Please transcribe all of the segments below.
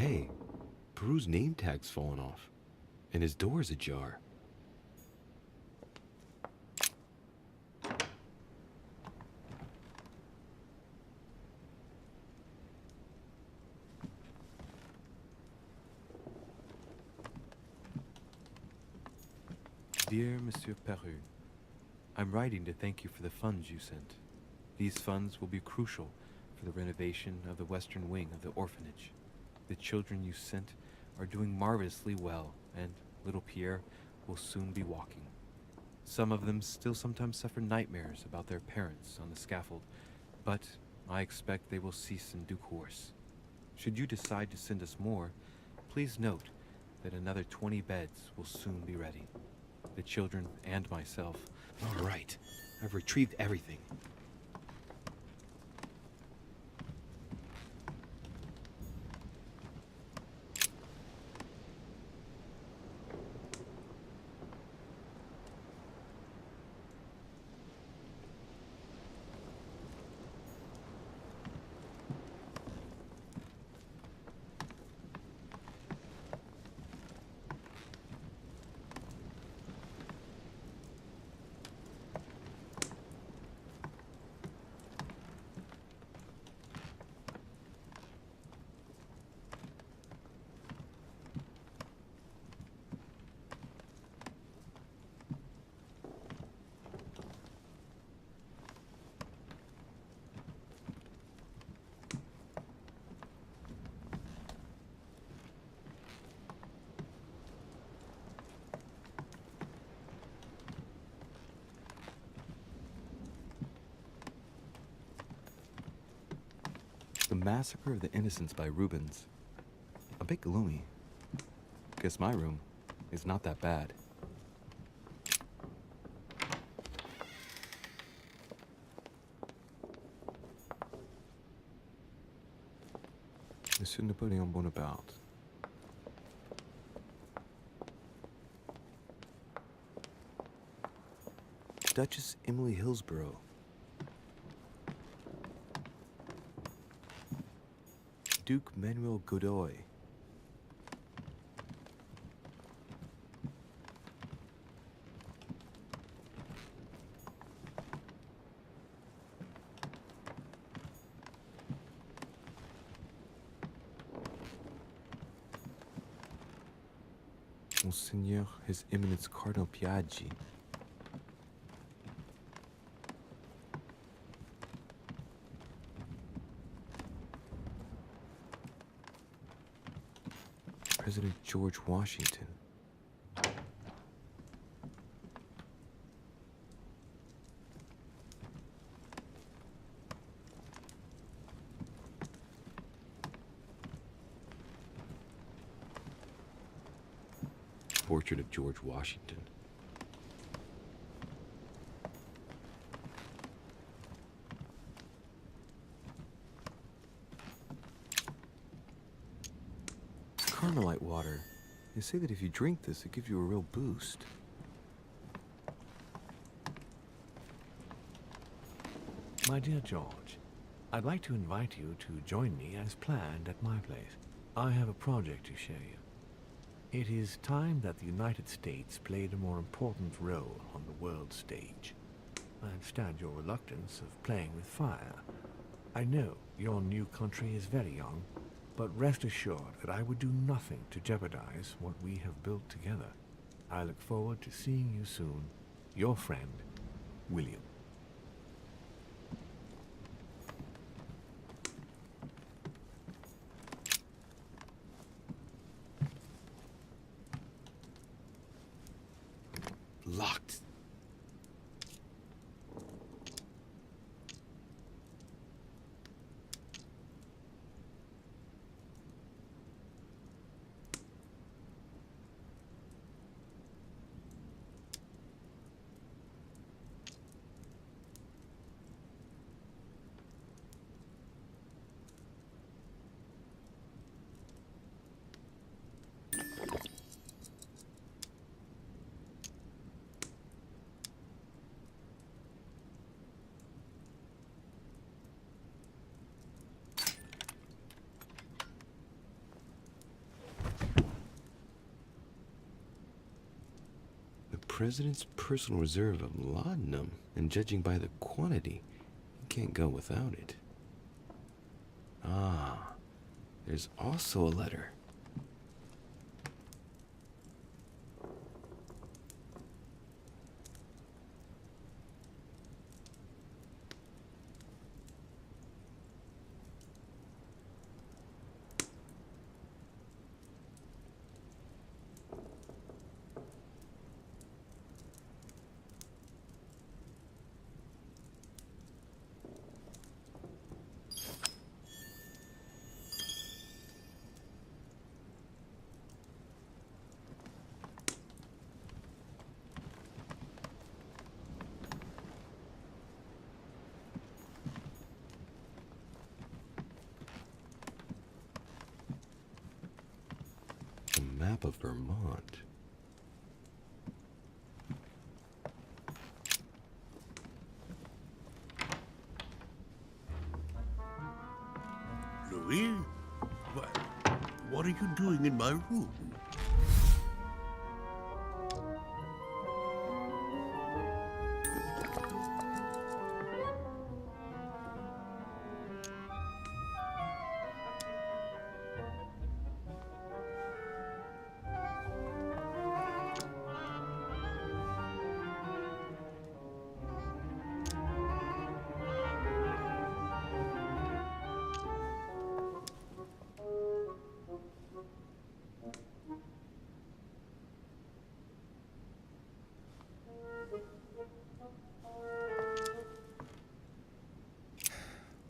Hey, Peru's name tag's fallen off, and his door's ajar. Dear Monsieur Peru, I'm writing to thank you for the funds you sent. These funds will be crucial for the renovation of the western wing of the orphanage. The children you sent are doing marvelously well, and little Pierre will soon be walking. Some of them still sometimes suffer nightmares about their parents on the scaffold, but I expect they will cease in due course. Should you decide to send us more, please note that another 20 beds will soon be ready. The children and myself. All right, I've retrieved everything. The Massacre of the Innocents by Rubens. A bit gloomy. Guess my room is not that bad. Monsieur Napoleon Bonaparte. Duchess Emily Hillsborough. Duke Manuel Godoy. Monseigneur His Eminence Cardinal Piaggi. President George Washington. Portrait of George Washington. Carmelite water. They say that if you drink this, it gives you a real boost. My dear George, I'd like to invite you to join me as planned at my place. I have a project to show you. It is time that the United States played a more important role on the world stage. I understand your reluctance of playing with fire. I know your new country is very young, but rest assured that I would do nothing to jeopardize what we have built together. I look forward to seeing you soon. Your friend, William. Locked. president's personal reserve of laudanum, and judging by the quantity, he can't go without it. Ah, there's also a letter. A map of Vermont. Louis? What are you doing in my room?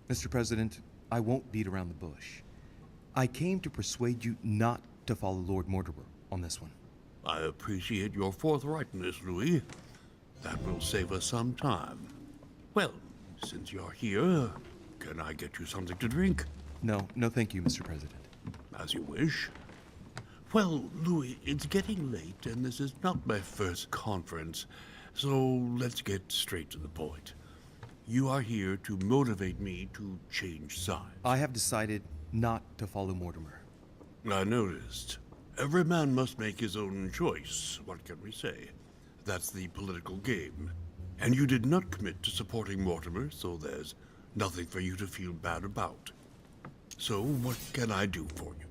Mr. President, I won't beat around the bush. I came to persuade you not to follow Lord Mortimer on this one. I appreciate your forthrightness, Louis. That will save us some time. Well, since you're here, can I get you something to drink? No, thank you, Mr. President. As you wish. Well, Louis, it's getting late, and this is not my first conference, so let's get straight to the point. You are here to motivate me to change sides. I have decided not to follow Mortimer. I noticed. Every man must make his own choice. What can we say? That's the political game. And you did not commit to supporting Mortimer, so there's nothing for you to feel bad about. So what can I do for you?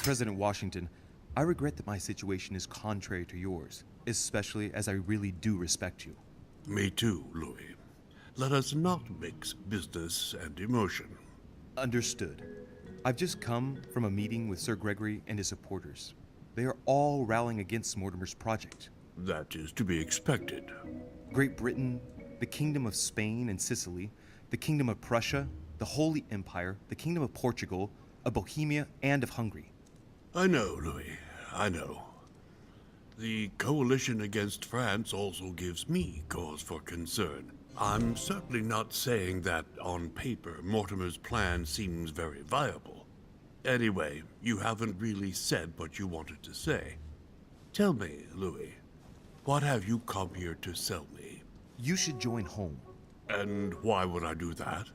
President Washington, I regret that my situation is contrary to yours, especially as I really do respect you. Me too, Louis. Let us not mix business and emotion. Understood. I've just come from a meeting with Sir Gregory and his supporters. They are all rallying against Mortimer's project. That is to be expected. Great Britain, the Kingdom of Spain and Sicily, the Kingdom of Prussia, the Holy Empire, the Kingdom of Portugal, of Bohemia, and of Hungary. I know, Louis. I know. The coalition against France also gives me cause for concern. I'm certainly not saying that, on paper, Mortimer's plan seems very viable. Anyway, you haven't really said what you wanted to say. Tell me, Louis, what have you come here to sell me? You should join home. And why would I do that?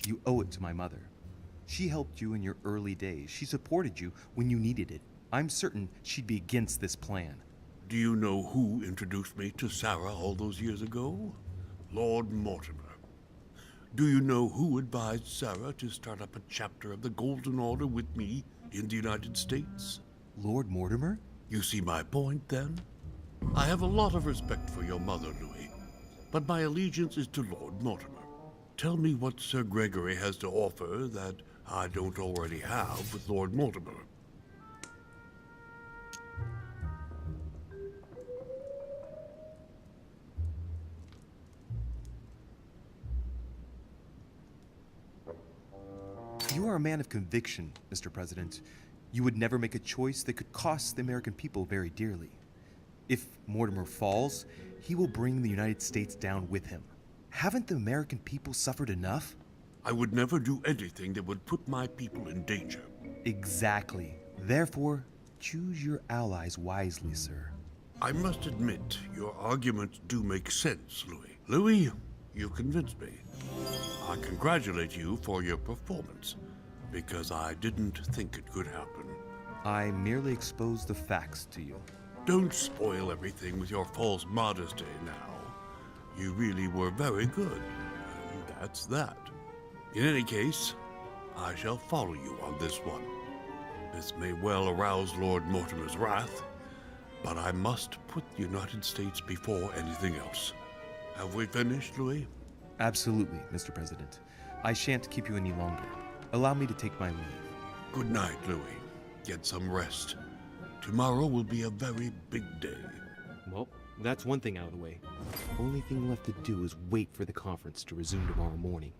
You owe it to my mother. She helped you in your early days. She supported you when you needed it. I'm certain she'd be against this plan. Do you know who introduced me to Sarah all those years ago? Lord Mortimer. Do you know who advised Sarah to start up a chapter of the Golden Order with me in the United States? Lord Mortimer? You see my point, then? I have a lot of respect for your mother, Louis, but my allegiance is to Lord Mortimer. Tell me what Sir Gregory has to offer that I don't already have with Lord Mortimer. You are a man of conviction, Mr. President. You would never make a choice that could cost the American people very dearly. If Mortimer falls, he will bring the United States down with him. Haven't the American people suffered enough? I would never do anything that would put my people in danger. Exactly. Therefore, choose your allies wisely, sir. I must admit, your arguments do make sense, Louis. Louis, you convinced me. I congratulate you for your performance, because I didn't think it could happen. I merely exposed the facts to you. Don't spoil everything with your false modesty now. You really were very good, and that's that. In any case, I shall follow you on this one. This may well arouse Lord Mortimer's wrath, but I must put the United States before anything else. Have we finished, Louis? Absolutely, Mr. President. I shan't keep you any longer. Allow me to take my leave. Good night, Louis. Get some rest. Tomorrow will be a very big day. Well, that's one thing out of the way. Only thing left to do is wait for the conference to resume tomorrow morning.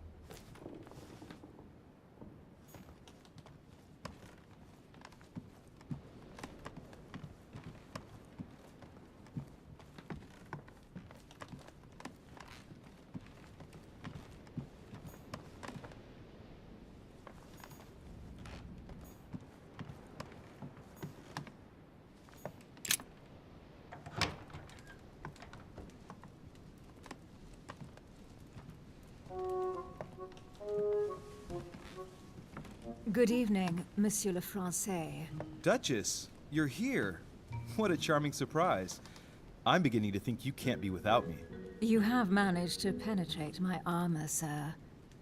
Good evening, Monsieur le Français. Duchess, you're here. What a charming surprise. I'm beginning to think you can't be without me. You have managed to penetrate my armor, sir.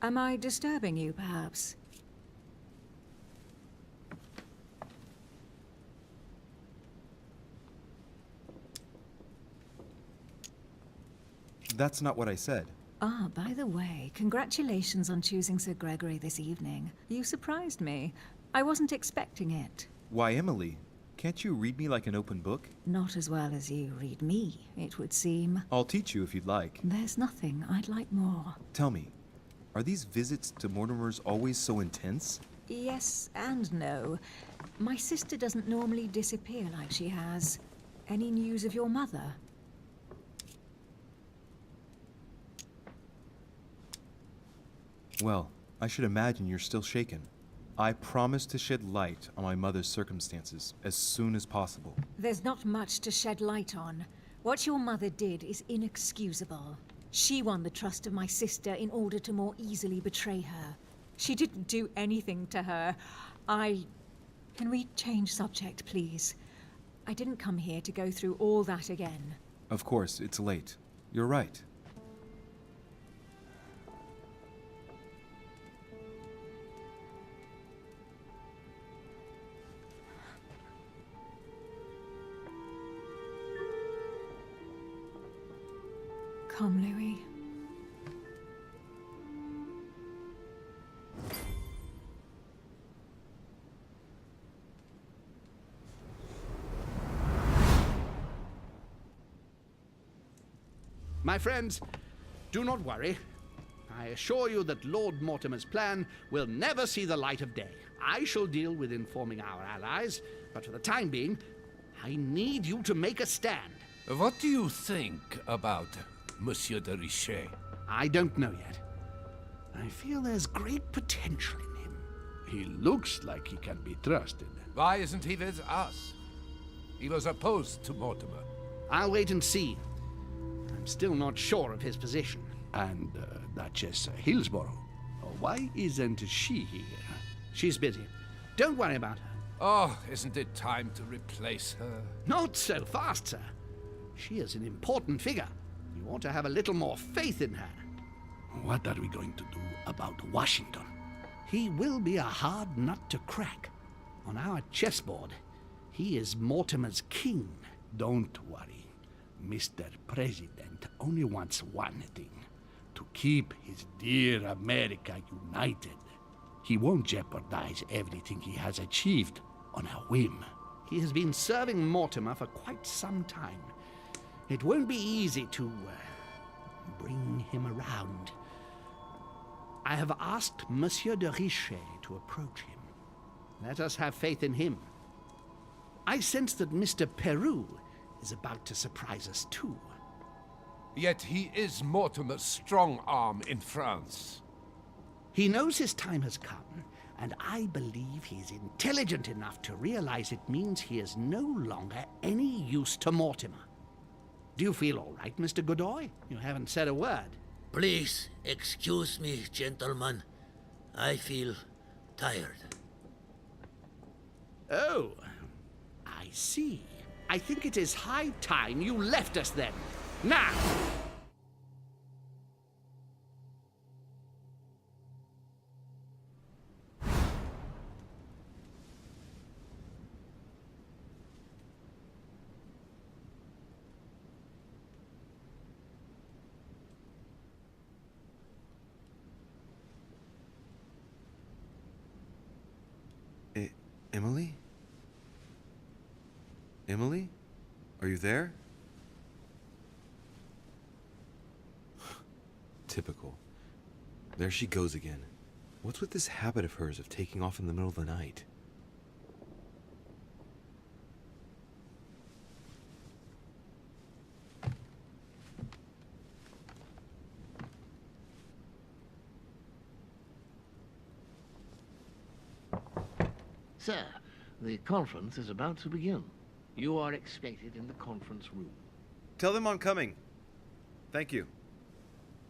Am I disturbing you, perhaps? That's not what I said. Ah, by the way, congratulations on choosing Sir Gregory this evening. You surprised me. I wasn't expecting it. Why, Emily, can't you read me like an open book? Not as well as you read me, it would seem. I'll teach you if you'd like. There's nothing I'd like more. Tell me, are these visits to Mortimer's always so intense? Yes and no. My sister doesn't normally disappear like she has. Any news of your mother? Well, I should imagine you're still shaken. I promise to shed light on my mother's circumstances as soon as possible. There's not much to shed light on. What your mother did is inexcusable. She won the trust of my sister in order to more easily betray her. She didn't do anything to her. Can we change subject, please? I didn't come here to go through all that again. Of course, it's late. You're right. Come, Louis. My friends, do not worry. I assure you that Lord Mortimer's plan will never see the light of day. I shall deal with informing our allies, but for the time being, I need you to make a stand. What do you think about Monsieur de Richet? I don't know yet. I feel there's great potential in him. He looks like he can be trusted. Why isn't he with us? He was opposed to Mortimer. I'll wait and see. I'm still not sure of his position. And Duchess Hillsborough, why isn't she here? She's busy. Don't worry about her. Oh, isn't it time to replace her? Not so fast, sir. She is an important figure. You ought to have a little more faith in her. What are we going to do about Washington? He will be a hard nut to crack. On our chessboard, He is Mortimer's king. Don't worry. Mr. President only wants one thing: to keep his dear America united. He won't jeopardize everything he has achieved on a whim. He has been serving Mortimer for quite some time. It won't be easy to bring him around. I have asked Monsieur de Richet to approach him. Let us have faith in him. I sense that Mr. Peru is about to surprise us too. Yet he is Mortimer's strong arm in France. He knows his time has come, and I believe he is intelligent enough to realize it means he is no longer any use to Mortimer. Do you feel all right, Mr. Godoy? You haven't said a word. Please excuse me, gentlemen. I feel tired. Oh, I see. I think it is high time you left us then. Now! Emily? Emily? Are you there? Typical. There she goes again. What's with this habit of hers of taking off in the middle of the night? Sir, the conference is about to begin. You are expected in the conference room. Tell them I'm coming. Thank you.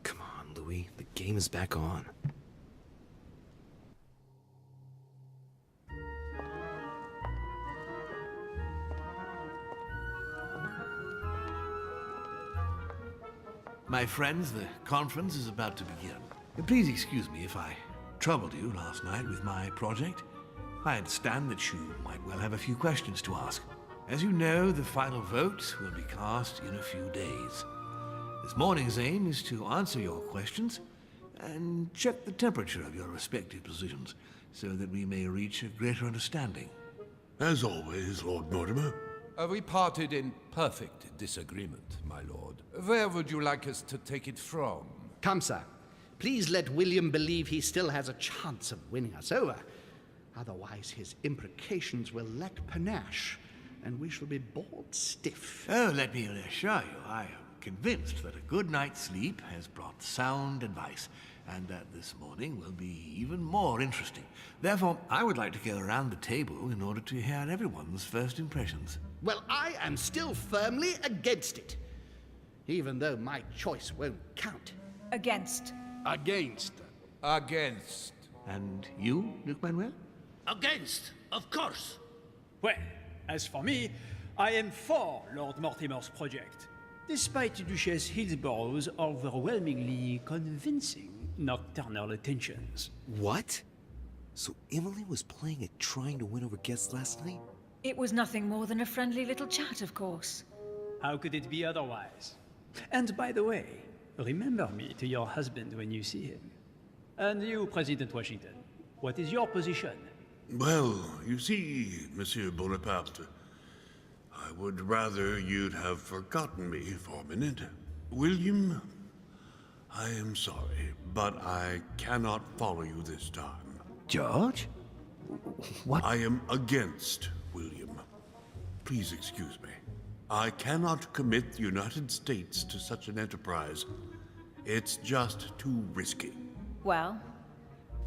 Come on, Louis. The game is back on. My friends, the conference is about to begin. Please excuse me if I troubled you last night with my project. I understand that you might well have a few questions to ask. As you know, the final vote will be cast in a few days. This morning's aim is to answer your questions and check the temperature of your respective positions so that we may reach a greater understanding. As always, Lord Mortimer. We parted in perfect disagreement, my lord. Where would you like us to take it from? Come, sir. Please let William believe he still has a chance of winning us over. Otherwise, his imprecations will lack panache, and we shall be bored stiff. Oh, let me assure you, I am convinced that a good night's sleep has brought sound advice, and that this morning will be even more interesting. Therefore, I would like to go around the table in order to hear everyone's first impressions. Well, I am still firmly against it, even though my choice won't count. Against. Against. Against. And you, Luc Manuel? Against, of course. Well, as for me, I am for Lord Mortimer's project, despite Duchess Hillsborough's overwhelmingly convincing nocturnal attentions. What? So Emily was playing at trying to win over guests last night? It was nothing more than a friendly little chat, of course. How could it be otherwise? And by the way, remember me to your husband when you see him. And you, President Washington, what is your position? Well, you see, Monsieur Bonaparte, I would rather you'd have forgotten me for a minute. William, I am sorry, but I cannot follow you this time. George? What? I am against William. Please excuse me. I cannot commit the United States to such an enterprise. It's just too risky. Well,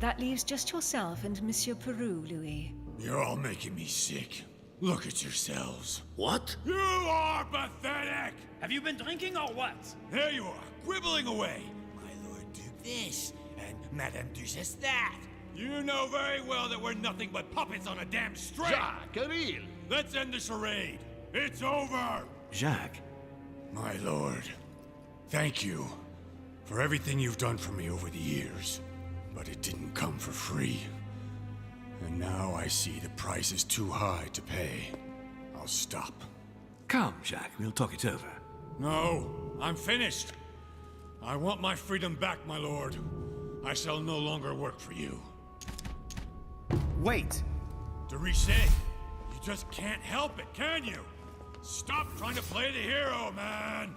that leaves just yourself and Monsieur Peru, Louis. You're all making me sick. Look at yourselves. What? You are pathetic! Have you been drinking or what? There you are, quibbling away. My Lord Duke this, and Madame Duchess that. You know very well that we're nothing but puppets on a damn string. Jacques, Camille. Let's end the charade. It's over. Jacques. My lord, thank you for everything you've done for me over the years. But it didn't come for free. And now I see the price is too high to pay. Oh, stop. Come, Jacques, we'll talk it over. No, I'm finished. I want my freedom back, my lord. I shall no longer work for you. Wait! De Richet, you just can't help it, can you? Stop trying to play the hero, man!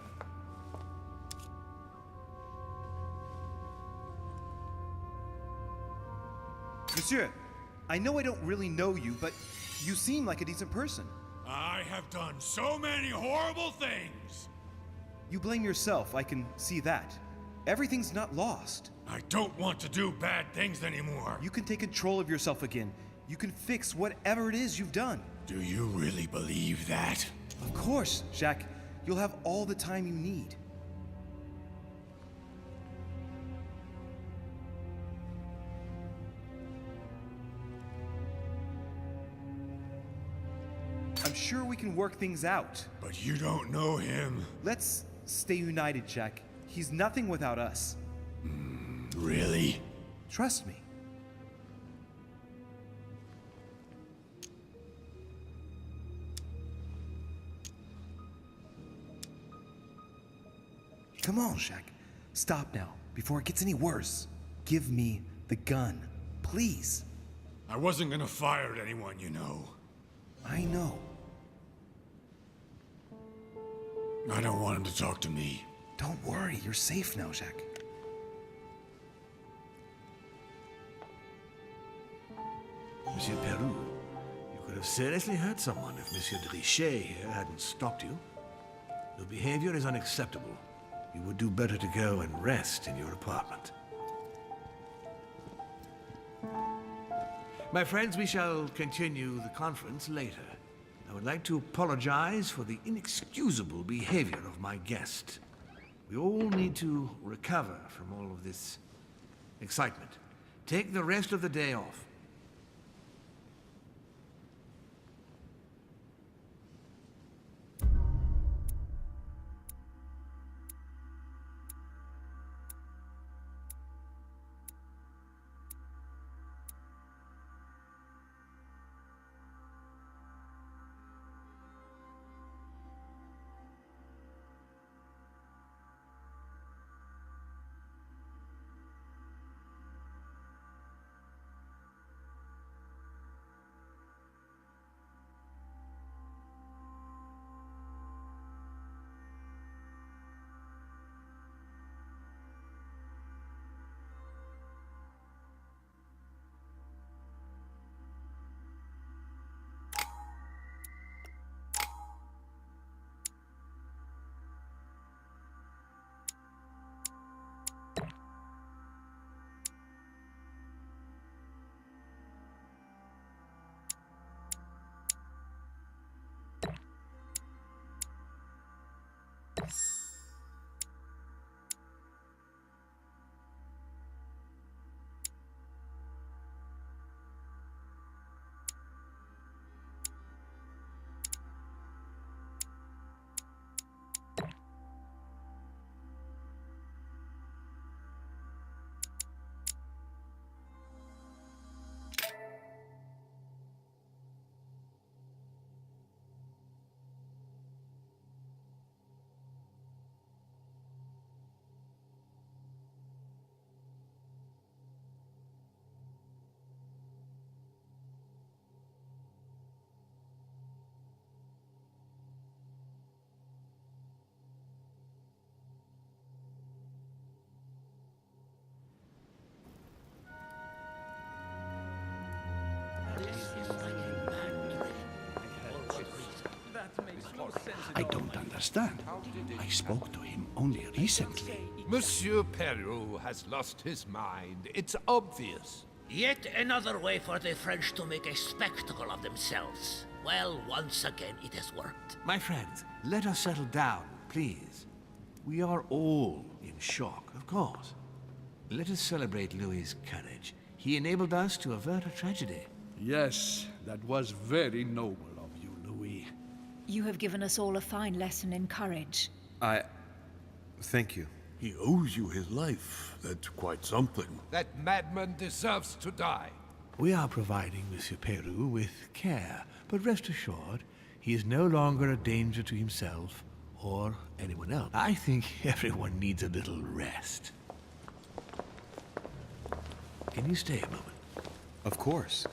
Monsieur, I know I don't really know you, but you seem like a decent person. I have done so many horrible things! You blame yourself, I can see that. Everything's not lost. I don't want to do bad things anymore. You can take control of yourself again. You can fix whatever it is you've done. Do you really believe that? Of course, Jacques. You'll have all the time you need. I'm sure we can work things out. But you don't know him. Let's stay united, Jacques. He's nothing without us. Really? Trust me. Come on, Jacques. Stop now, before it gets any worse. Give me the gun, please. I wasn't gonna fire at anyone, you know. I know. I don't want him to talk to me. Don't worry, you're safe now, Jacques. Monsieur Peru, you could have seriously hurt someone if Monsieur de Richet here hadn't stopped you. Your behavior is unacceptable. You would do better to go and rest in your apartment. My friends, we shall continue the conference later. I would like to apologize for the inexcusable behavior of my guest. We all need to recover from all of this excitement. Take the rest of the day off. I don't understand. I spoke to him only recently. Monsieur Peru has lost his mind. It's obvious. Yet another way for the French to make a spectacle of themselves. Well, once again, it has worked. My friends, let us settle down, please. We are all in shock, of course. Let us celebrate Louis's courage. He enabled us to avert a tragedy. Yes, that was very noble of you, Louis. You have given us all a fine lesson in courage. Thank you. He owes you his life. That's quite something. That madman deserves to die. We are providing Monsieur Peru with care, but rest assured, He is no longer a danger to himself or anyone else. I think everyone needs a little rest. Can you stay a moment? Of course.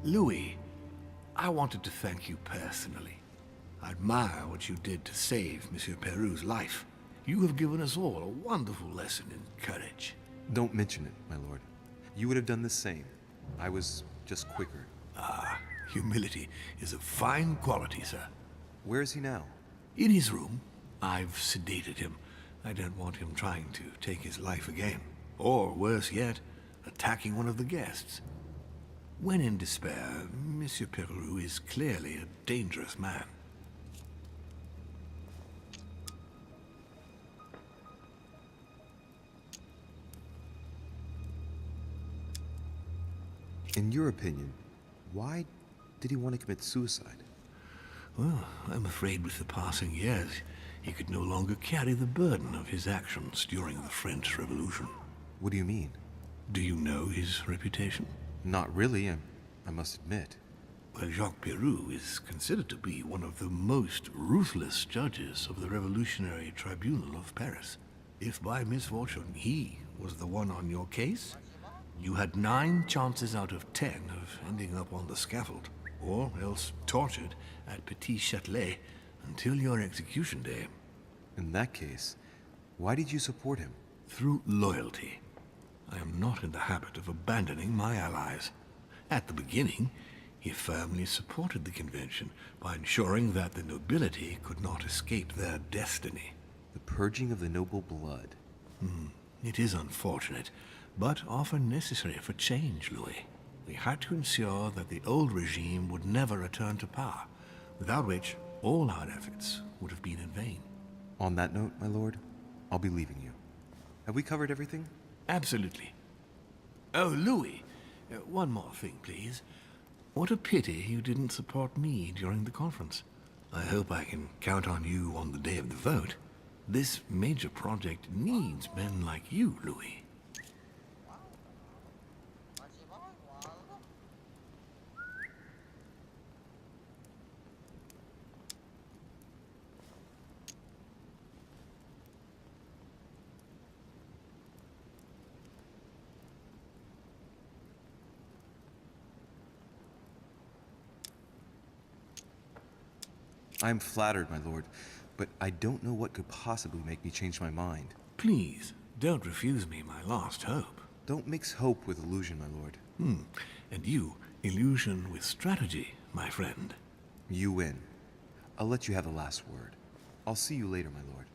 Louis, I wanted to thank you personally. I admire what you did to save Monsieur Peru's life. You have given us all a wonderful lesson in courage. Don't mention it, my lord. You would have done the same. I was just quicker. Ah, humility is a fine quality, sir. Where is he now? In his room. I've sedated him. I don't want him trying to take his life again. Or, worse yet, attacking one of the guests. When in despair, Monsieur Peru is clearly a dangerous man. In your opinion, why did he want to commit suicide? Well, I'm afraid with the passing years, he could no longer carry the burden of his actions during the French Revolution. What do you mean? Do you know his reputation? Not really, I must admit. Well, Jacques Peru is considered to be one of the most ruthless judges of the Revolutionary Tribunal of Paris. If by misfortune he was the one on your case, you had 9 chances out of 10 of ending up on the scaffold, or else tortured at Petit Châtelet until your execution day. In that case, why did you support him? Through loyalty. I am not in the habit of abandoning my allies. At the beginning, he firmly supported the convention by ensuring that the nobility could not escape their destiny. The purging of the noble blood. It is unfortunate, but often necessary for change, Louis. We had to ensure that the old regime would never return to power, without which all our efforts would have been in vain. On that note, my lord, I'll be leaving you. Have we covered everything? Absolutely. Oh, Louis, one more thing, please. What a pity you didn't support me during the conference. I hope I can count on you on the day of the vote. This major project needs men like you, Louis. I'm flattered, my lord, but I don't know what could possibly make me change my mind. Please, don't refuse me my last hope. Don't mix hope with illusion, my lord. And you, illusion with strategy, my friend. You win. I'll let you have the last word. I'll see you later, my lord.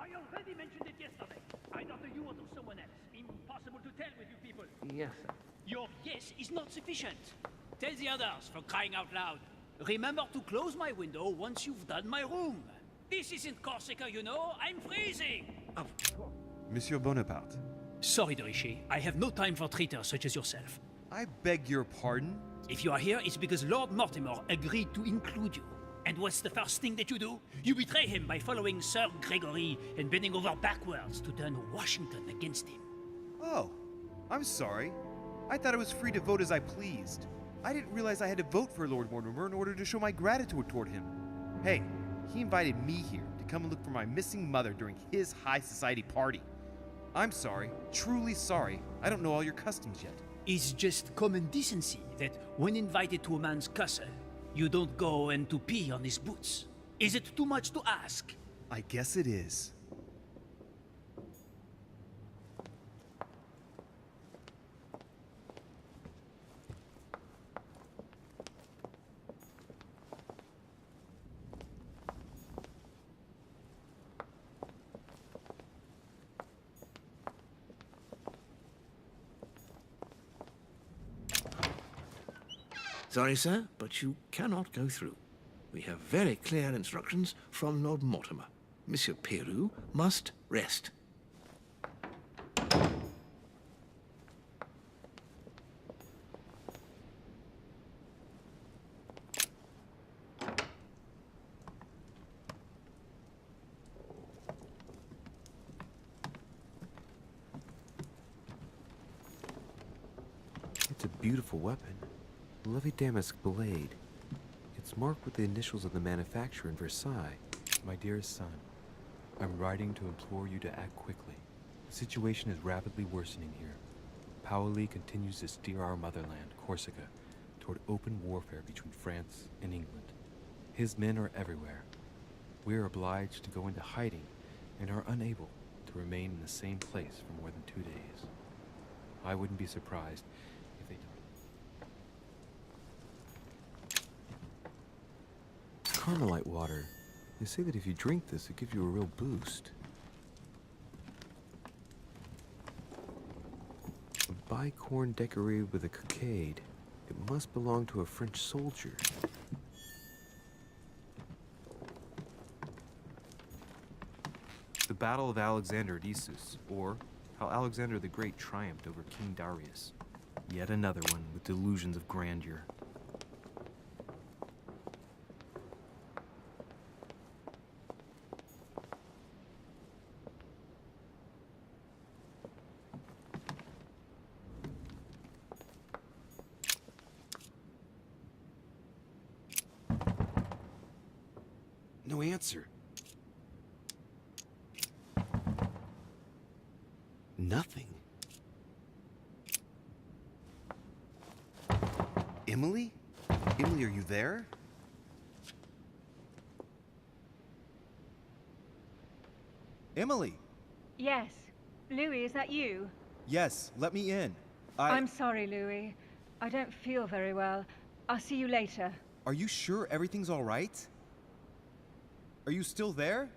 I already mentioned it yesterday. Either to you or to someone else. Impossible to tell with you people. Yes, sir. Your yes is not sufficient. Tell the others, for crying out loud. Remember to close my window once you've done my room. This isn't Corsica, you know. I'm freezing. Monsieur Bonaparte. Sorry, Dorishi. I have no time for traitors such as yourself. I beg your pardon? If you are here, it's because Lord Mortimer agreed to include you. And what's the first thing that you do? You betray him by following Sir Gregory and bending over backwards to turn Washington against him. Oh, I'm sorry. I thought I was free to vote as I pleased. I didn't realize I had to vote for Lord Mortimer in order to show my gratitude toward him. Hey, he invited me here to come and look for my missing mother during his high society party. I'm sorry, truly sorry. I don't know all your customs yet. It's just common decency that when invited to a man's castle, you don't go and to pee on his boots. Is it too much to ask? I guess it is. Sorry, sir, but you cannot go through. We have very clear instructions from Lord Mortimer. Monsieur Peru must rest. It's a beautiful weapon. A lovely damask blade. It's marked with the initials of the manufacturer in Versailles. My dearest son, I'm writing to implore you to act quickly. The situation is rapidly worsening here. Paoli continues to steer our motherland, Corsica, toward open warfare between France and England. His men are everywhere. We are obliged to go into hiding and are unable to remain in the same place for more than 2 days. I wouldn't be surprised if they don't. Carmelite water. They say that if you drink this, it gives you a real boost. A bicorn decorated with a cockade. It must belong to a French soldier. The Battle of Alexander at Issus, or how Alexander the Great triumphed over King Darius. Yet another one with delusions of grandeur. No answer. Nothing. Emily? Emily, are you there? Emily! Yes. Louis, is that you? Yes, let me in. I'm sorry, Louis. I don't feel very well. I'll see you later. Are you sure everything's all right? Are you still there?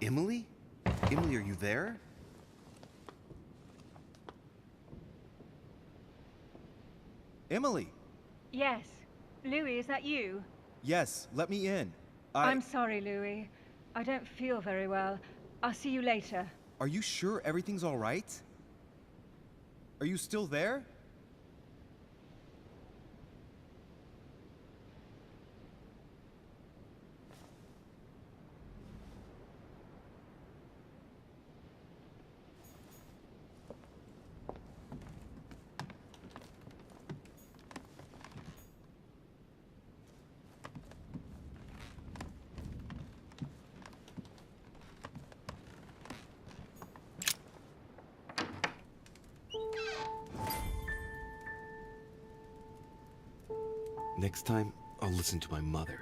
Emily? Emily, are you there? Emily! Yes. Louis, is that you? Yes, let me in. I'm sorry, Louis. I don't feel very well. I'll see you later. Are you sure everything's all right? Are you still there? Next time, I'll listen to my mother.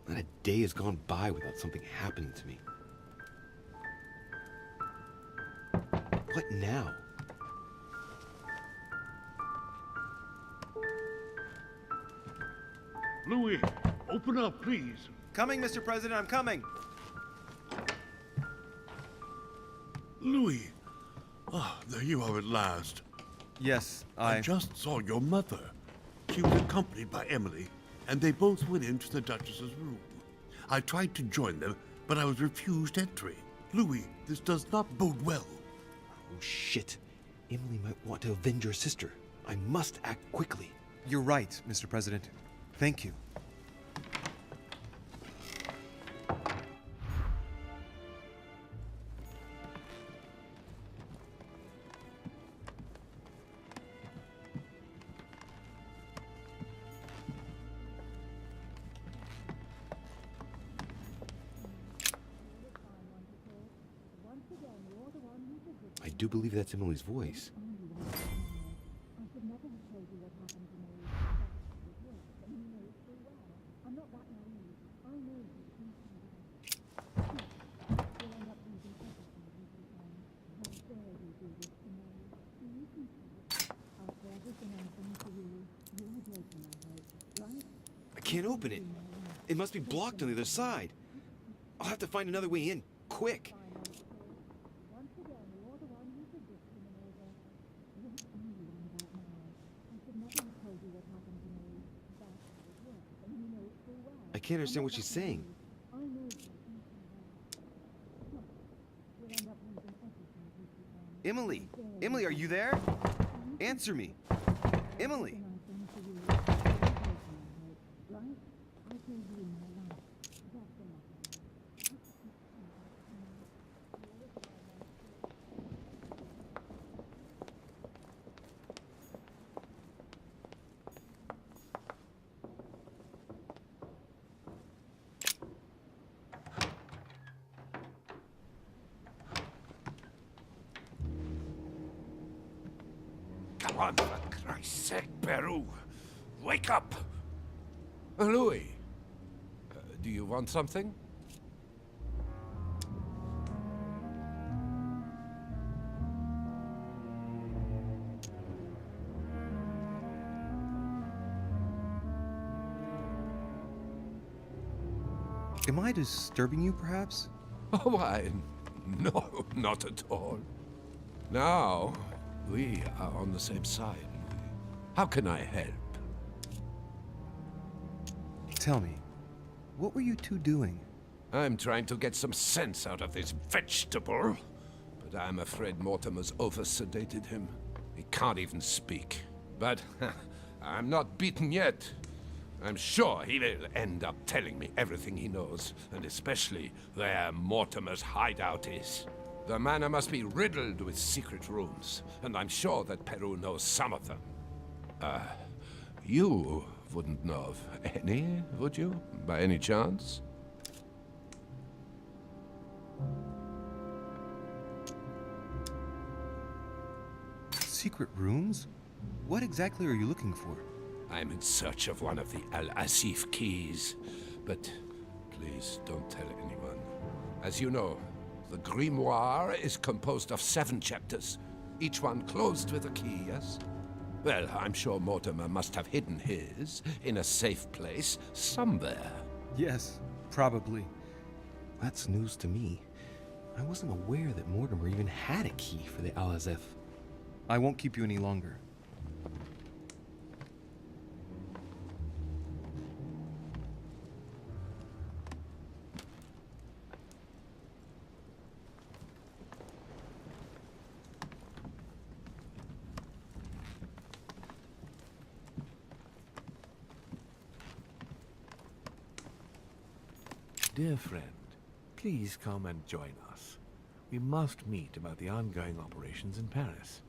Not a day has gone by without something happening to me. What now? Louis, open up, please. Coming, Mr. President, I'm coming. Louis. Ah, there you are at last. Yes, I just saw your mother. She was accompanied by Emily and they both went into the Duchess's room. I tried to join them, but I was refused entry. Louis, this does not bode well. Oh, shit. Emily might want to avenge her sister. I must act quickly. You're right, Mr. President. Thank you. I do believe that's Emily's voice. I can't open it. It must be blocked on the other side. I'll have to find another way in, quick. I can't understand what she's saying. Emily! Emily, are you there? Answer me. Emily! Come on, for Christ's sake, Peru. Wake up! Louis, do you want something? Am I disturbing you, perhaps? Oh, why? No, not at all. Now, we are on the same side. How can I help? Tell me, what were you two doing? I'm trying to get some sense out of this vegetable, but I'm afraid Mortimer's over-sedated him. He can't even speak. But I'm not beaten yet. I'm sure he will end up telling me everything he knows, and especially where Mortimer's hideout is. The manor must be riddled with secret rooms, and I'm sure that Peru knows some of them. You wouldn't know of any, would you, by any chance? Secret rooms? What exactly are you looking for? I'm in search of one of the Al-Asif keys, but please don't tell anyone. As you know, the grimoire is composed of 7 chapters, each one closed with a key, yes? Well, I'm sure Mortimer must have hidden his in a safe place somewhere. Yes, probably. That's news to me. I wasn't aware that Mortimer even had a key for the Al-Azif. I won't keep you any longer. Dear friend, please come and join us. We must meet about the ongoing operations in Paris.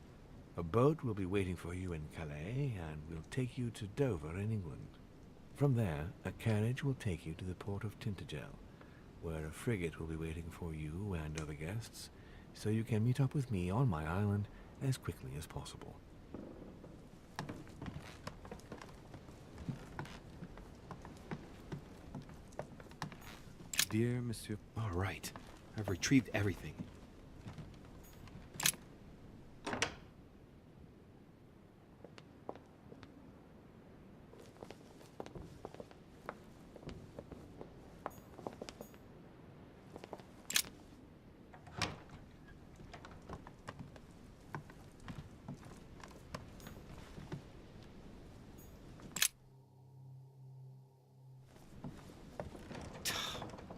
A boat will be waiting for you in Calais and will take you to Dover in England. From there, a carriage will take you to the port of Tintagel, where a frigate will be waiting for you and other guests, so you can meet up with me on my island as quickly as possible. Dear Monsieur... All right. I've retrieved everything.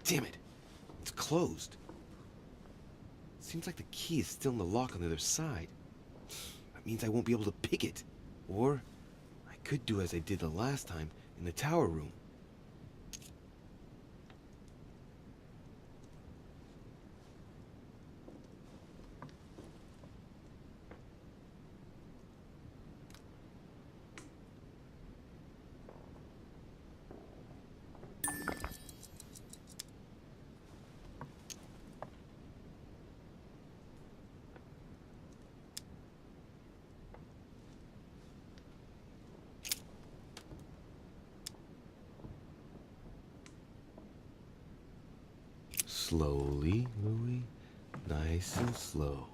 Damn it. It's closed. Seems like the key is still in the lock on the other side. That means I won't be able to pick it. Or I could do as I did the last time in the tower room. Slowly, Louis. Nice and slow.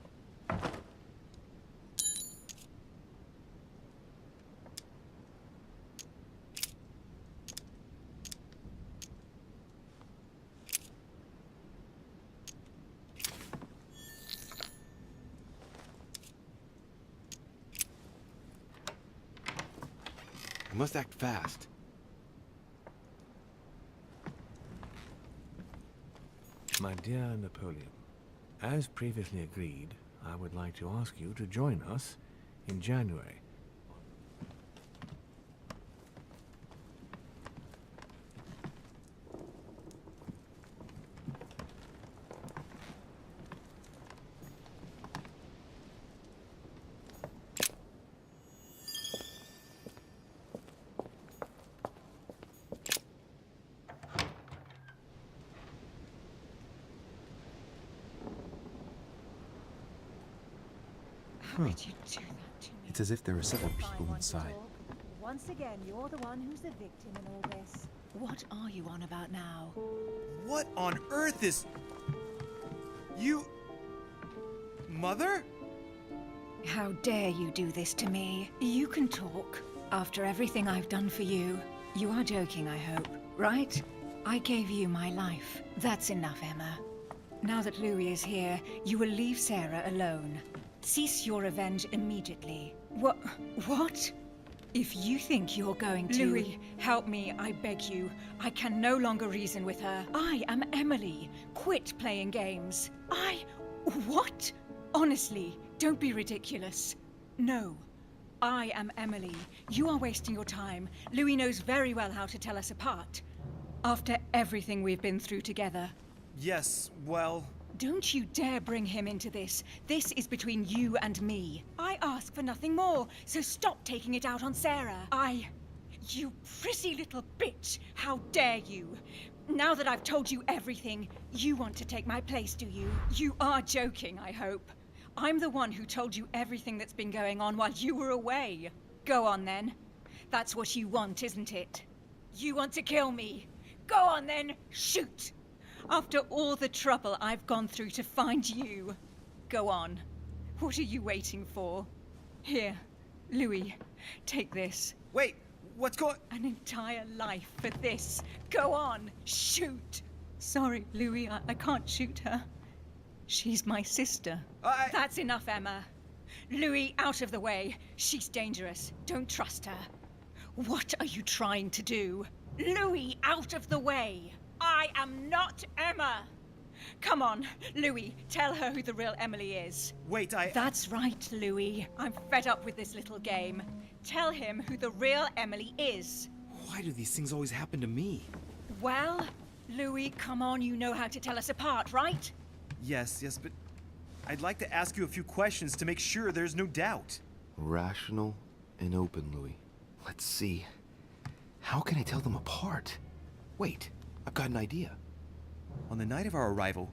I must act fast. My dear Napoleon, as previously agreed, I would like to ask you to join us in January. How could you do that to me? It's as if there are several If I people want to inside. talk, once again, you're the one who's the victim in all this. What are you on about now? What on earth is... You... Mother? How dare you do this to me? You can talk. After everything I've done for you. You are joking, I hope, right? I gave you my life. That's enough, Emma. Now that Louis is here, you will leave Sarah alone. Cease your revenge immediately. What? If you think you're going to... Louis, help me, I beg you. I can no longer reason with her. I am Emily. Quit playing games. What? Honestly, don't be ridiculous. No. I am Emily. You are wasting your time. Louis knows very well how to tell us apart. After everything we've been through together. Yes, well... Don't you dare bring him into this. This is between you and me. I ask for nothing more, so stop taking it out on Sarah. You prissy little bitch! How dare you! Now that I've told you everything, you want to take my place, do you? You are joking, I hope. I'm the one who told you everything that's been going on while you were away. Go on then. That's what you want, isn't it? You want to kill me. Go on then, shoot! After all the trouble I've gone through to find you. Go on. What are you waiting for? Here, Louis, take this. Wait, what's going... An entire life for this. Go on, shoot! Sorry, Louis, I can't shoot her. She's my sister. That's enough, Emma. Louis, out of the way. She's dangerous. Don't trust her. What are you trying to do? Louis, out of the way! I am not Emma! Come on, Louis, tell her who the real Emily is. Wait, That's right, Louis. I'm fed up with this little game. Tell him who the real Emily is. Why do these things always happen to me? Well, Louis, come on, you know how to tell us apart, right? Yes, but... I'd like to ask you a few questions to make sure there's no doubt. Rational and open, Louis. Let's see. How can I tell them apart? Wait, I've got an idea. On the night of our arrival...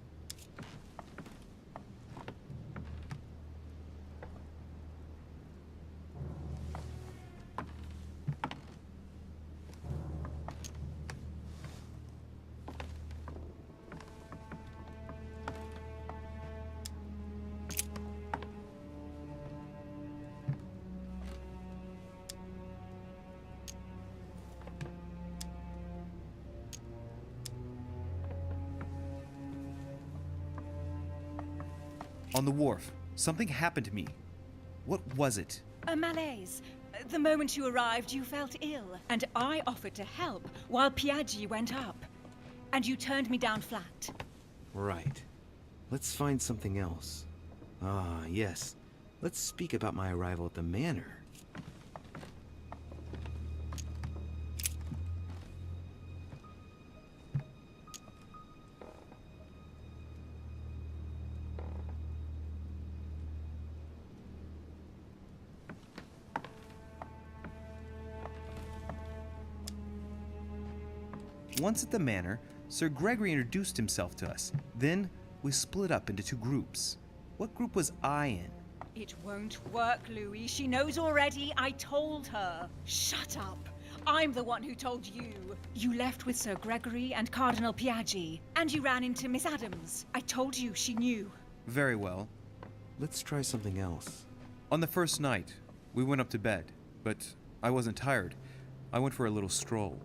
On the wharf, something happened to me. What was it? A malaise. The moment you arrived, you felt ill, and I offered to help while Piaggi went up. and you turned me down flat. Right. Let's find something else. Ah, yes. Let's speak about my arrival at the manor. Once at the manor, Sir Gregory introduced himself to us. Then we split up into two groups. What group was I in? It won't work, Louis. She knows already. I told her. Shut up. I'm the one who told you. You left with Sir Gregory and Cardinal Piaggi, and you ran into Miss Adams. I told you she knew. Very well. Let's try something else. On the first night, we went up to bed, but I wasn't tired. I went for a little stroll.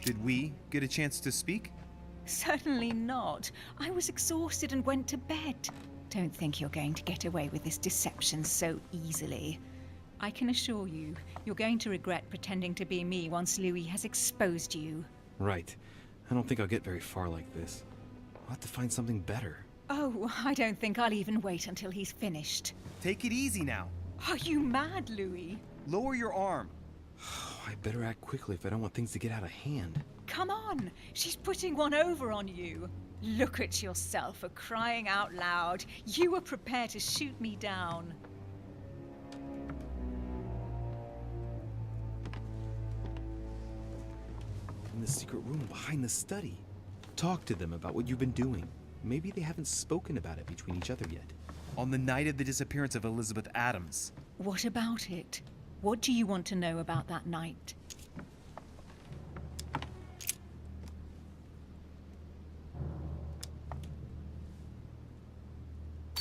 Did we get a chance to speak? Certainly not. I was exhausted and went to bed. Don't think you're going to get away with this deception so easily. I can assure you, you're going to regret pretending to be me once Louis has exposed you. Right. I don't think I'll get very far like this. I'll have to find something better. Oh, I don't think I'll even wait until he's finished. Take it easy now. Are you mad, Louis? Lower your arm. I better act quickly if I don't want things to get out of hand. Come on, she's putting one over on you. Look at yourself for crying out loud. You were prepared to shoot me down. In the secret room behind the study. Talk to them about what you've been doing. Maybe they haven't spoken about it between each other yet. On the night of the disappearance of Elizabeth Adams. What about it? What do you want to know about that night?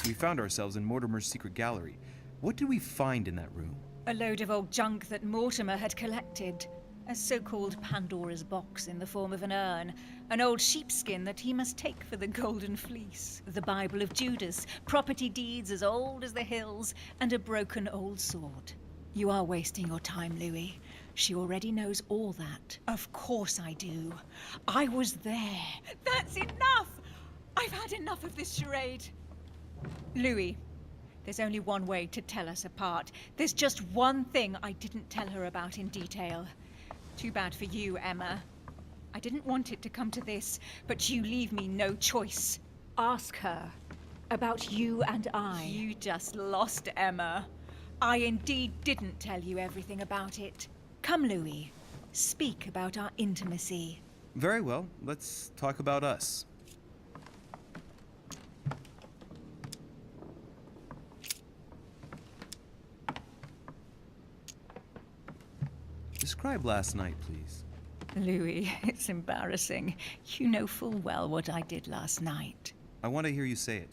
We found ourselves in Mortimer's secret gallery. What did we find in that room? A load of old junk that Mortimer had collected. A so-called Pandora's box in the form of an urn. An old sheepskin that he must take for the Golden Fleece. The Bible of Judas, property deeds as old as the hills, and a broken old sword. You are wasting your time, Louis. She already knows all that. Of course I do. I was there. That's enough! I've had enough of this charade. Louis, there's only one way to tell us apart. There's just one thing I didn't tell her about in detail. Too bad for you, Emma. I didn't want it to come to this, but you leave me no choice. Ask her about you and I. You just lost, Emma. I indeed didn't tell you everything about it. Come, Louis. Speak about our intimacy. Very well. Let's talk about us. Describe last night, please. Louis, it's embarrassing. You know full well what I did last night. I want to hear you say it.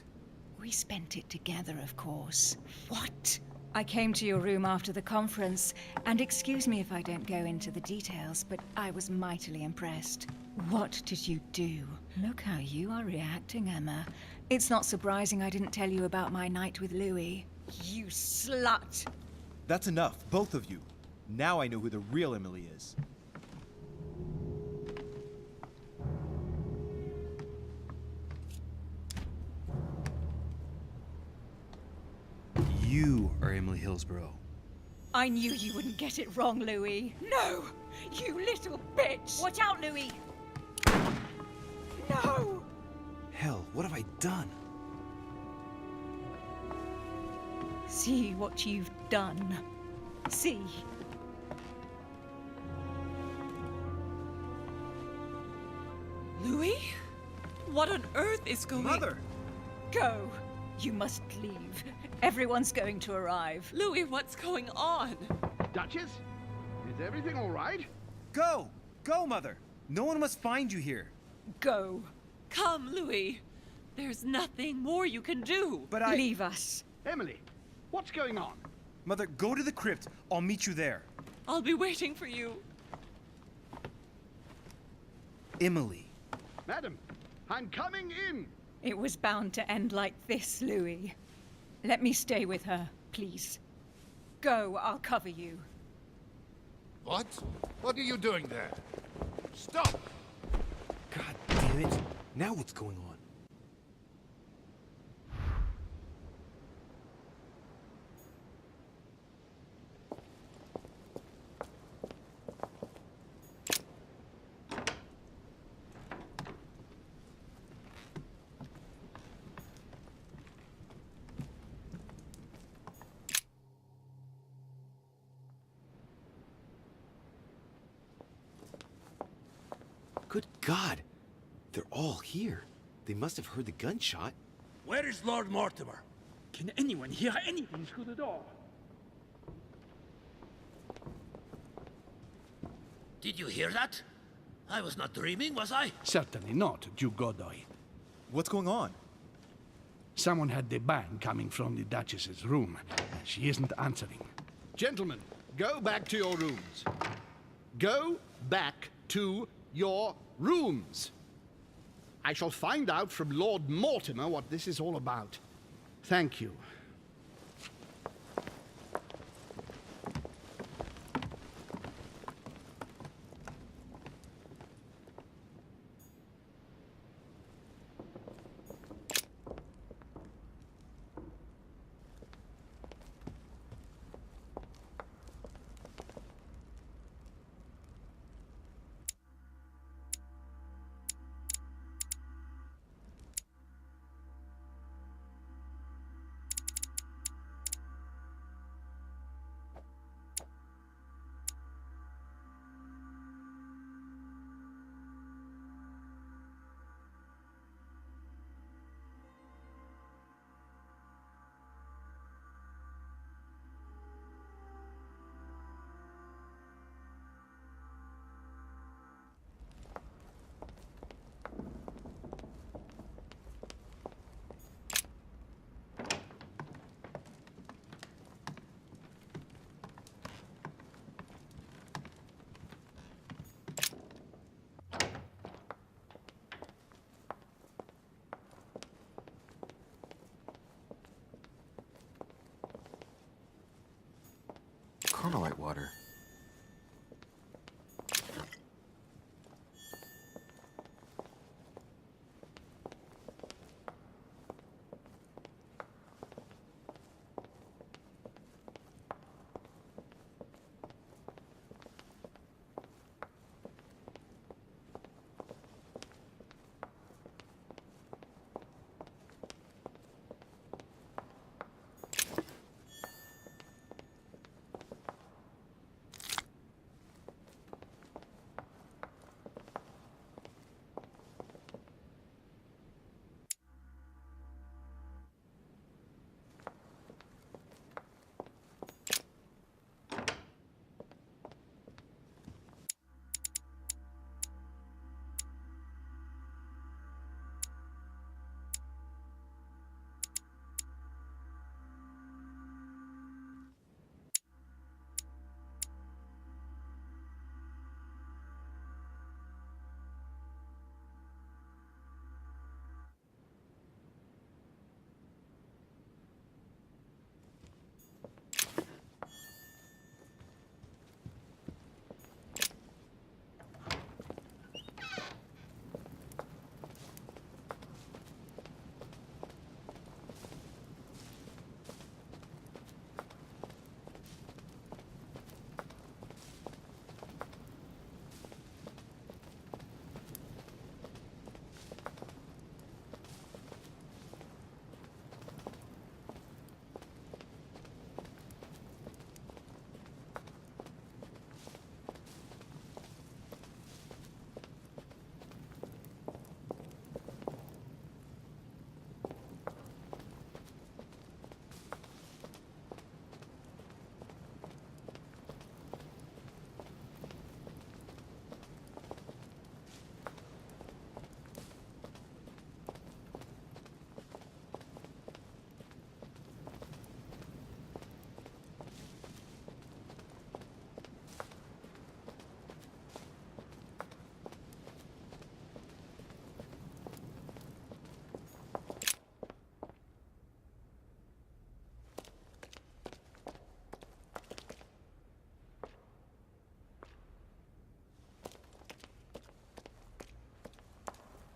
We spent it together, of course. What? I came to your room after the conference, and excuse me if I don't go into the details, but I was mightily impressed. What did you do? Look how you are reacting, Emma. It's not surprising I didn't tell you about my night with Louis. You slut! That's enough, both of you. Now I know who the real Emily is. You are Emily Hillsborough. I knew you wouldn't get it wrong, Louis. No! You little bitch! Watch out, Louis! No! Hell, what have I done? See what you've done. See. Louis? What on earth is going... Mother! Go. You must leave. Everyone's going to arrive. Louis, what's going on? Duchess? Is everything all right? Go! Go, Mother! No one must find you here. Go. Come, Louis. There's nothing more you can do. But I... Leave us. Emily, what's going on? Mother, go to the crypt. I'll meet you there. I'll be waiting for you. Emily. Madam, I'm coming in. It was bound to end like this, Louis. Let me stay with her, please. Go, I'll cover you. What? What are you doing there? Stop! God damn it. Now what's going on? Good God! They're all here. They must have heard the gunshot. Where is Lord Mortimer? Can anyone hear anything through the door? Did you hear that? I was not dreaming, was I? Certainly not, Duke Godoy. What's going on? Someone had the bang coming from the Duchess's room. She isn't answering. Gentlemen, go back to your rooms. Go back to your rooms. I shall find out from Lord Mortimer what this is all about. Thank you. Chronolite water.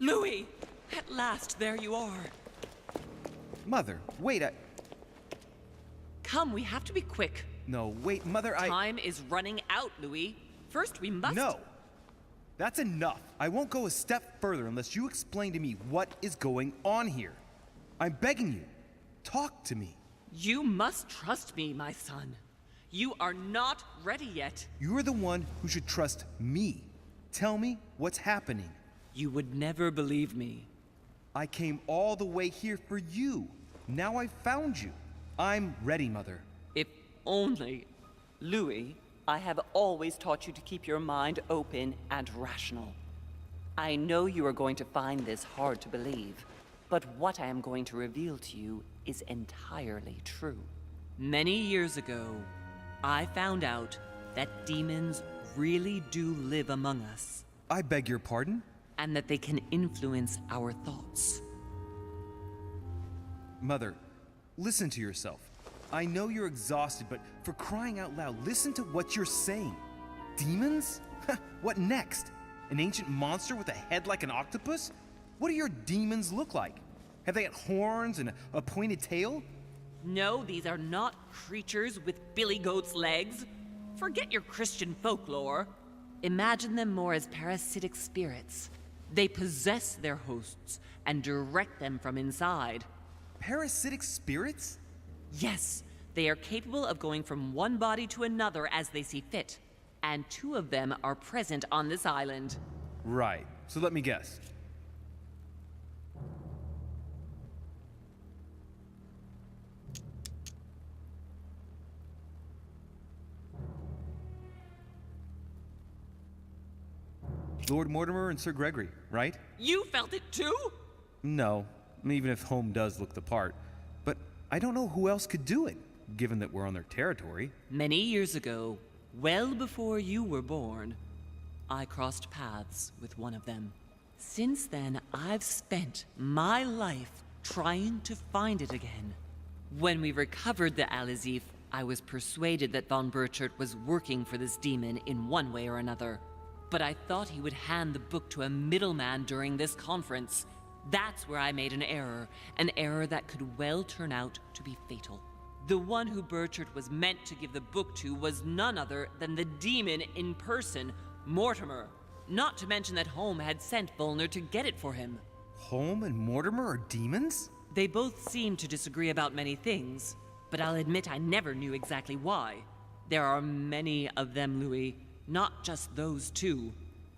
Louis! At last, there you are. Mother, wait, Come, we have to be quick. No, wait, Mother, Time is running out, Louis. First, we must... No! That's enough. I won't go a step further unless you explain to me what is going on here. I'm begging you. Talk to me. You must trust me, my son. You are not ready yet. You're the one who should trust me. Tell me what's happening. You would never believe me. I came all the way here for you. Now I've found you. I'm ready, Mother. If only... Louis, I have always taught you to keep your mind open and rational. I know you are going to find this hard to believe, but what I am going to reveal to you is entirely true. Many years ago, I found out that demons really do live among us. I beg your pardon? And that they can influence our thoughts. Mother, listen to yourself. I know you're exhausted, but for crying out loud, listen to what you're saying. Demons? What next? An ancient monster with a head like an octopus? What do your demons look like? Have they got horns and a pointed tail? No, these are not creatures with billy goat's legs. Forget your Christian folklore. Imagine them more as parasitic spirits. They possess their hosts and direct them from inside. Parasitic spirits? Yes, they are capable of going from one body to another as they see fit. And 2 of them are present on this island. Right. So let me guess. Lord Mortimer and Sir Gregory, right? You felt it too? No, even if Home does look the part. But I don't know who else could do it, given that we're on their territory. Many years ago, well before you were born, I crossed paths with one of them. Since then, I've spent my life trying to find it again. When we recovered the Alizif, I was persuaded that von Burchard was working for this demon in one way or another. But I thought he would hand the book to a middleman during this conference. That's where I made an error that could well turn out to be fatal. The one who Burchard was meant to give the book to was none other than the demon in person, Mortimer. Not to mention that Home had sent Volner to get it for him. Home and Mortimer are demons? They both seem to disagree about many things, but I'll admit I never knew exactly why. There are many of them, Louis. Not just those 2.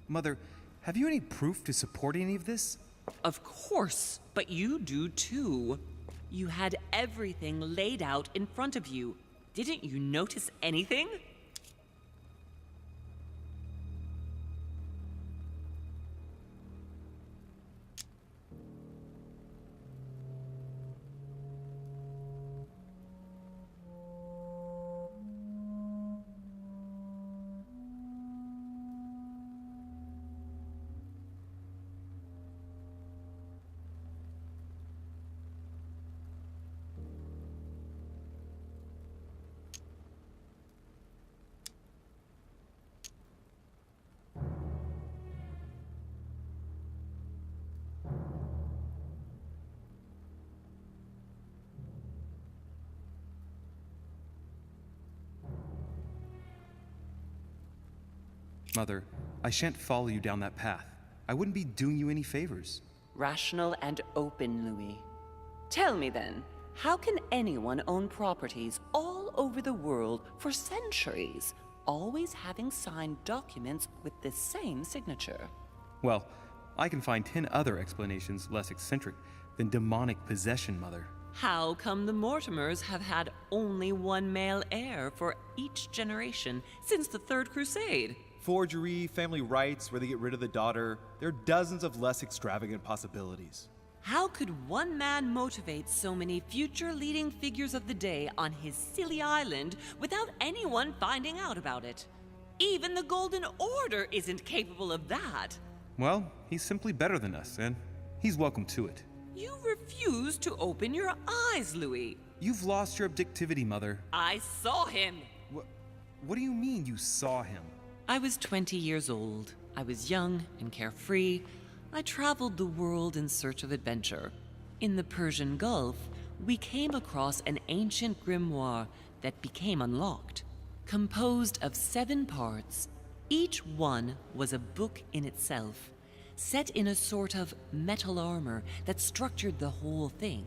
Mother, have you any proof to support any of this? Of course, but you do too. You had everything laid out in front of you. Didn't you notice anything? Mother, I shan't follow you down that path. I wouldn't be doing you any favors. Rational and open, Louis. Tell me then, how can anyone own properties all over the world for centuries, always having signed documents with the same signature? Well, I can find 10 other explanations less eccentric than demonic possession, Mother. How come the Mortimers have had only one male heir for each generation since the Third Crusade? Forgery, family rights, where they get rid of the daughter. There are dozens of less extravagant possibilities. How could one man motivate so many future leading figures of the day on his silly island without anyone finding out about it? Even the Golden Order isn't capable of that. Well, he's simply better than us, and he's welcome to it. You refuse to open your eyes, Louis. You've lost your objectivity, Mother. I saw him. What do you mean you saw him? I was 20 years old. I was young and carefree. I traveled the world in search of adventure. In the Persian Gulf, we came across an ancient grimoire that became unlocked. Composed of 7 parts, each one was a book in itself, set in a sort of metal armor that structured the whole thing.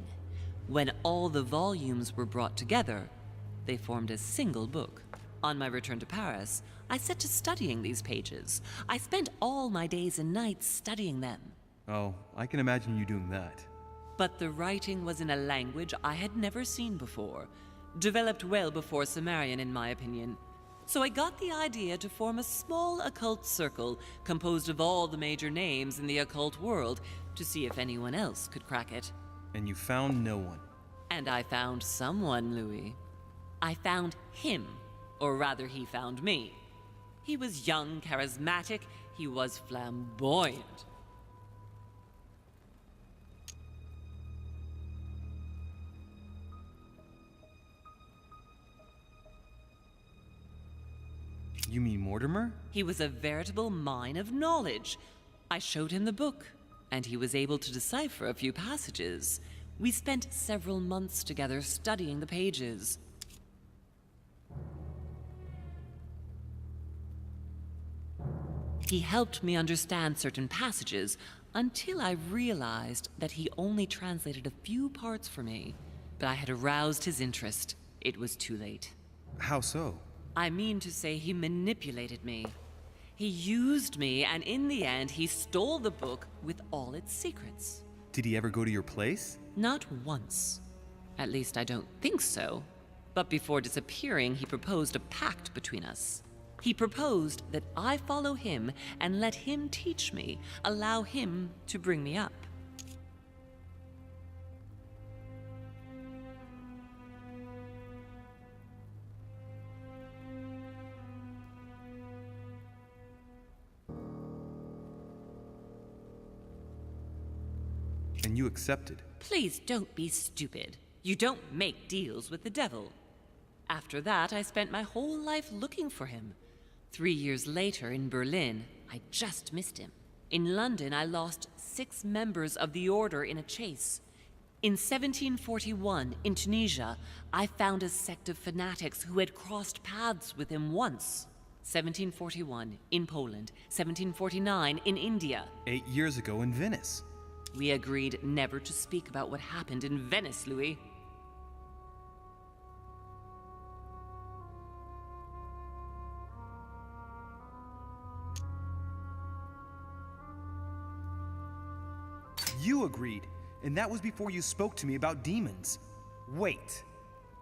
When all the volumes were brought together, they formed a single book. On my return to Paris, I set to studying these pages. I spent all my days and nights studying them. Oh, I can imagine you doing that. But the writing was in a language I had never seen before, developed well before Sumerian in my opinion. So I got the idea to form a small occult circle composed of all the major names in the occult world to see if anyone else could crack it. And you found no one. And I found someone, Louis. I found him, or rather he found me. He was young, charismatic, he was flamboyant. You mean Mortimer? He was a veritable mine of knowledge. I showed him the book, and he was able to decipher a few passages. We spent several months together studying the pages. He helped me understand certain passages until I realized that he only translated a few parts for me. But I had aroused his interest. It was too late. How so? I mean to say he manipulated me. He used me, and in the end, he stole the book with all its secrets. Did he ever go to your place? Not once. At least I don't think so. But before disappearing, he proposed a pact between us. He proposed that I follow him and let him teach me, allow him to bring me up. And you accepted. Please don't be stupid. You don't make deals with the devil. After that, I spent my whole life looking for him. 3 years later, in Berlin, I just missed him. In London, I lost 6 members of the order in a chase. In 1741, in Tunisia, I found a sect of fanatics who had crossed paths with him once. 1741, in Poland. 1749, in India. 8 years ago in Venice. We agreed never to speak about what happened in Venice, Louis. You agreed, and that was before you spoke to me about demons. Wait,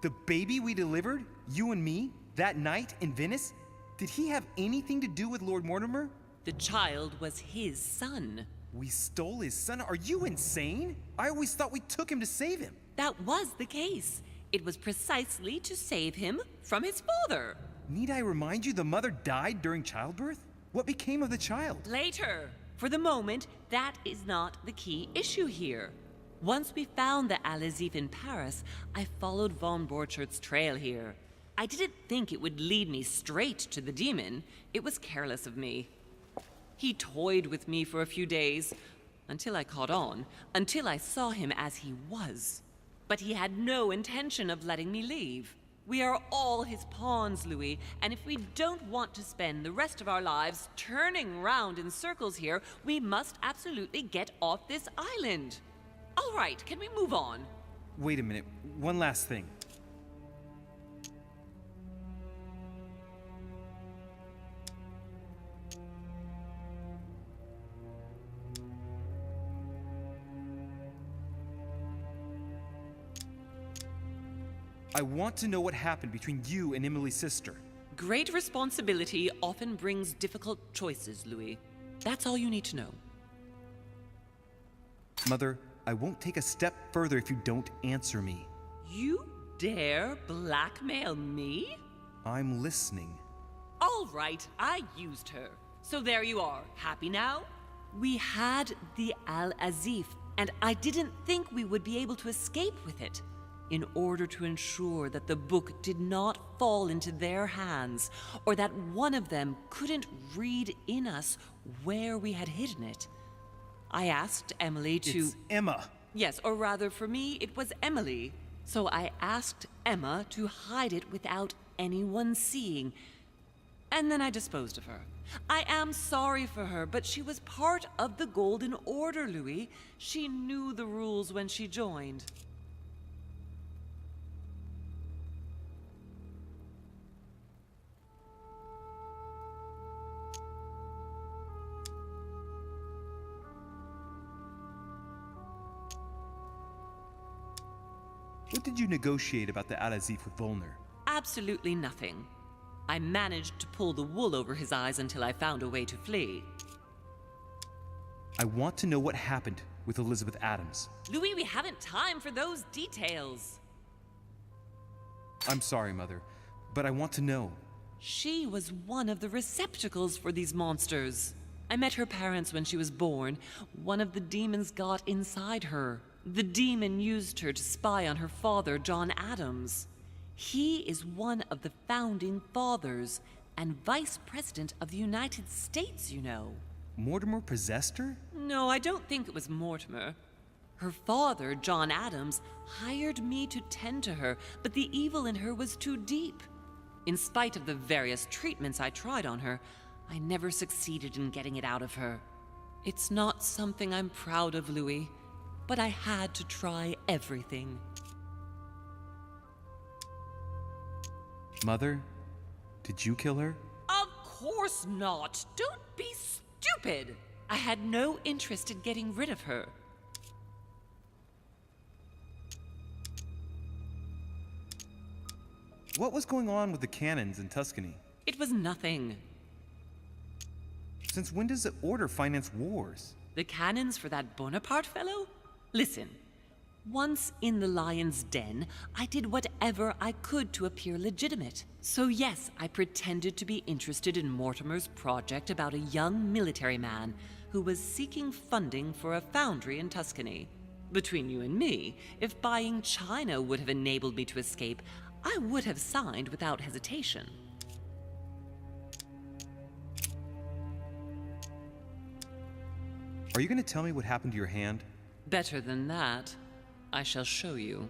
the baby we delivered, you and me, that night in Venice, did he have anything to do with Lord Mortimer? The child was his son. We stole his son? Are you insane? I always thought we took him to save him. That was the case. It was precisely to save him from his father. Need I remind you the mother died during childbirth? What became of the child? Later. For the moment, that is not the key issue here. Once we found the Al-Azif in Paris, I followed von Borchart's trail here. I didn't think it would lead me straight to the demon. It was careless of me. He toyed with me for a few days, until I caught on, until I saw him as he was. But he had no intention of letting me leave. We are all his pawns, Louis, and if we don't want to spend the rest of our lives turning round in circles here, we must absolutely get off this island. All right, can we move on? Wait a minute, one last thing. I want to know what happened between you and Emily's sister. Great responsibility often brings difficult choices, Louis. That's all you need to know. Mother, I won't take a step further if you don't answer me. You dare blackmail me? I'm listening. All right, I used her. So there you are. Happy now? We had the Al-Azif, and I didn't think we would be able to escape with it. In order to ensure that the book did not fall into their hands, or that one of them couldn't read in us where we had hidden it, I asked Emily to... It's Emma. Yes, or rather for me, it was Emily. So I asked Emma to hide it without anyone seeing. And then I disposed of her. I am sorry for her, but she was part of the Golden Order, Louis. She knew the rules when she joined. What did you negotiate about the Al-Azif with Volner? Absolutely nothing. I managed to pull the wool over his eyes until I found a way to flee. I want to know what happened with Elizabeth Adams. Louis, we haven't time for those details. I'm sorry, Mother, but I want to know. She was one of the receptacles for these monsters. I met her parents when she was born. One of the demons got inside her. The demon used her to spy on her father, John Adams. He is one of the founding fathers and vice president of the United States, you know. Mortimer possessed her? No, I don't think it was Mortimer. Her father, John Adams, hired me to tend to her, but the evil in her was too deep. In spite of the various treatments I tried on her, I never succeeded in getting it out of her. It's not something I'm proud of, Louis, but I had to try everything. Mother, did you kill her? Of course not. Don't be stupid. I had no interest in getting rid of her. What was going on with the cannons in Tuscany? It was nothing. Since when does the Order finance wars? The cannons for that Bonaparte fellow? Listen, once in the lion's den, I did whatever I could to appear legitimate. So yes, I pretended to be interested in Mortimer's project about a young military man who was seeking funding for a foundry in Tuscany. Between you and me, if buying China would have enabled me to escape, I would have signed without hesitation. Are you going to tell me what happened to your hand? Better than that, I shall show you.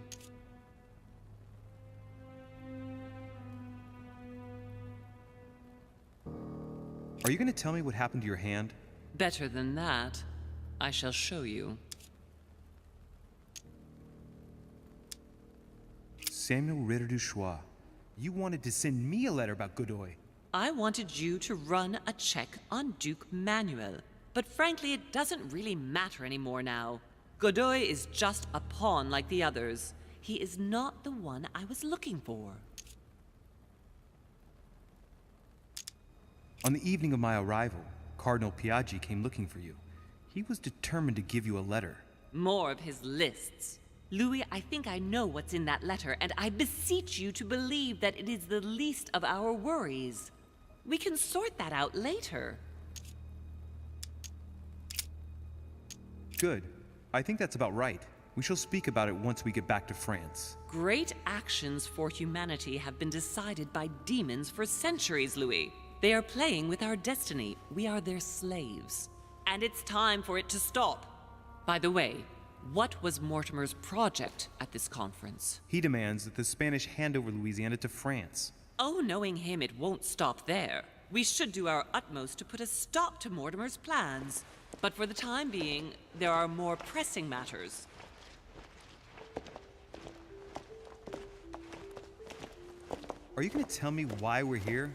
Are you going to tell me what happened to your hand? Better than that, I shall show you. Samuel Ritter du Choix, you wanted to send me a letter about Godoy. I wanted you to run a check on Duke Manuel. But frankly, it doesn't really matter anymore now. Godoy is just a pawn like the others. He is not the one I was looking for. On the evening of my arrival, Cardinal Piaggi came looking for you. He was determined to give you a letter. More of his lists. Louis, I think I know what's in that letter, and I beseech you to believe that it is the least of our worries. We can sort that out later. Good. I think that's about right. We shall speak about it once we get back to France. Great actions for humanity have been decided by demons for centuries, Louis. They are playing with our destiny. We are their slaves. And it's time for it to stop. By the way, what was Mortimer's project at this conference? He demands that the Spanish hand over Louisiana to France. Oh, knowing him, it won't stop there. We should do our utmost to put a stop to Mortimer's plans. But for the time being, there are more pressing matters. Are you going to tell me why we're here?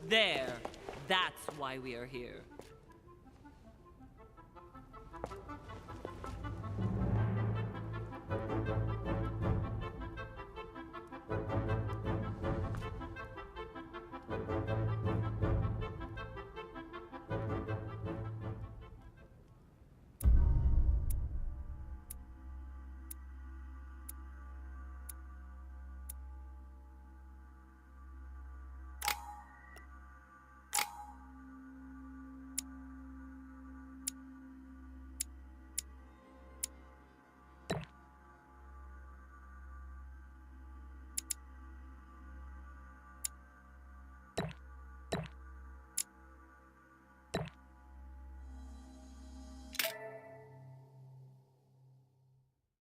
There. That's why we are here.